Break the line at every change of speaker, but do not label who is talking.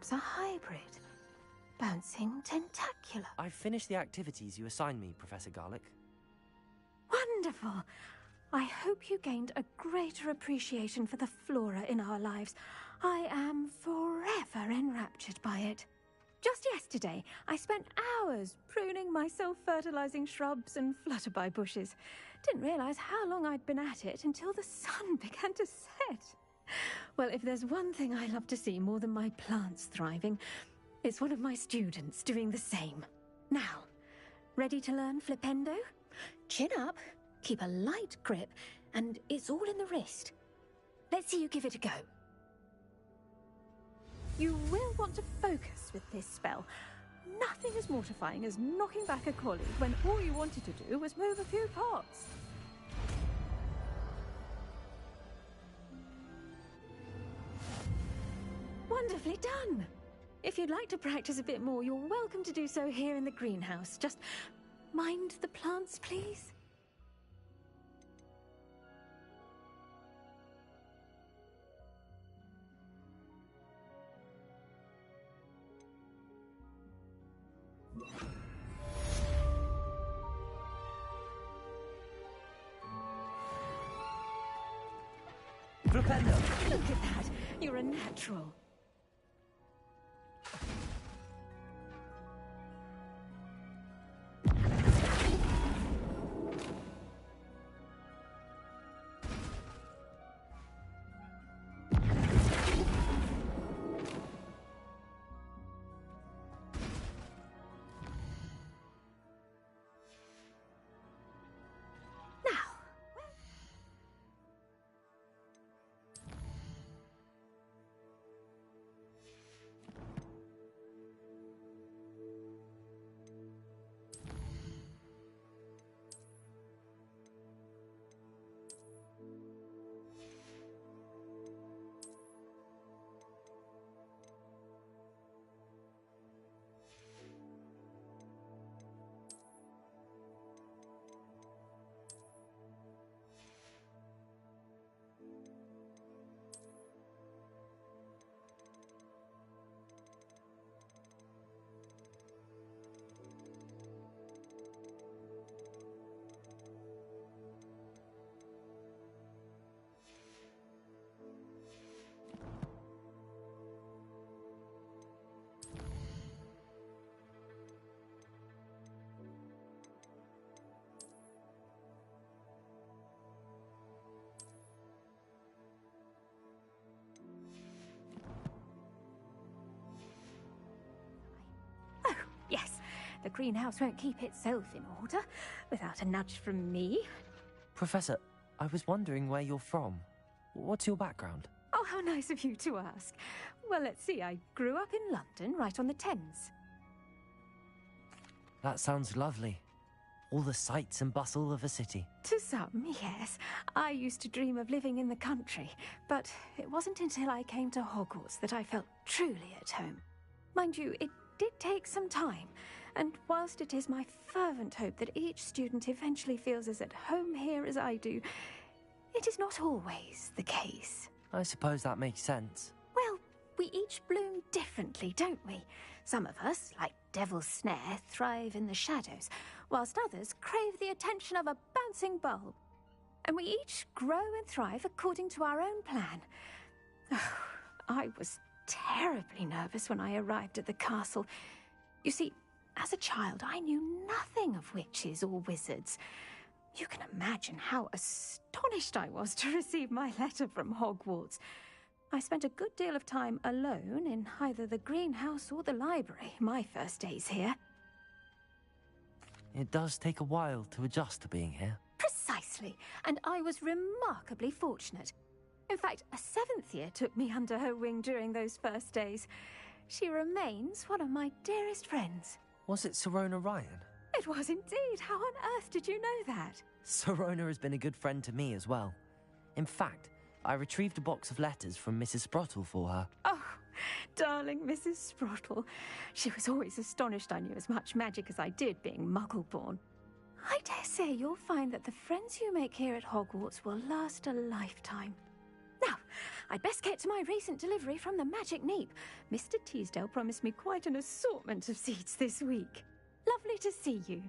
perhaps a hybrid. Bouncing tentacular.
I've finished the activities you assigned me, Professor Garlick.
Wonderful! I hope you gained a greater appreciation for the flora in our lives. I am forever enraptured by it. Just yesterday, I spent hours pruning my self-fertilizing shrubs and flutterby bushes. Didn't realize how long I'd been at it until the sun began to set. Well, if there's one thing I love to see more than my plants thriving, it's one of my students doing the same. Now, ready to learn flipendo? Chin up, keep a light grip, and it's all in the wrist. Let's see you give it a go. You will want to focus with this spell. Nothing as mortifying as knocking back a colleague when all you wanted to do was move a few pots. Wonderfully done! If you'd like to practice a bit more, you're welcome to do so here in the greenhouse. Just mind the plants, please.
Flipendo!
Look at that! You're a natural. Yes, the greenhouse won't keep itself in order without a nudge from me.
Professor, I was wondering where you're from. What's your background?
Oh, how nice of you to ask. Well, let's see, I grew up in London, right on the Thames.
That sounds lovely. All the sights and bustle of a city.
To some, yes. I used to dream of living in the country, but it wasn't until I came to Hogwarts that I felt truly at home. Mind you, it did take some time, and whilst it is my fervent hope that each student eventually feels as at home here as I do, it is not always the case.
I suppose that makes sense.
Well, we each bloom differently, don't we? Some of us, like Devil's Snare, thrive in the shadows, whilst others crave the attention of a bouncing bulb. And we each grow and thrive according to our own plan. Oh, I was terribly nervous when I arrived at the castle. You see, as a child, I knew nothing of witches or wizards. You can imagine how astonished I was to receive my letter from Hogwarts. I spent a good deal of time alone in either the greenhouse or the library my first days here.
It does take a while to adjust to being here.
Precisely, and I was remarkably fortunate. In fact, a seventh year took me under her wing during those first days. She remains one of my dearest friends.
Was it Sirona Ryan?
It was indeed. How on earth did you know that?
Sirona has been a good friend to me as well. In fact, I retrieved a box of letters from Mrs. Sprottle for her.
Oh, darling Mrs. Sprottle. She was always astonished I knew as much magic as I did, being Muggle-born. I dare say you'll find that the friends you make here at Hogwarts will last a lifetime. Now, I'd best get to my recent delivery from the Magic Neep. Mr. Teasdale promised me quite an assortment of seeds this week. Lovely to see you.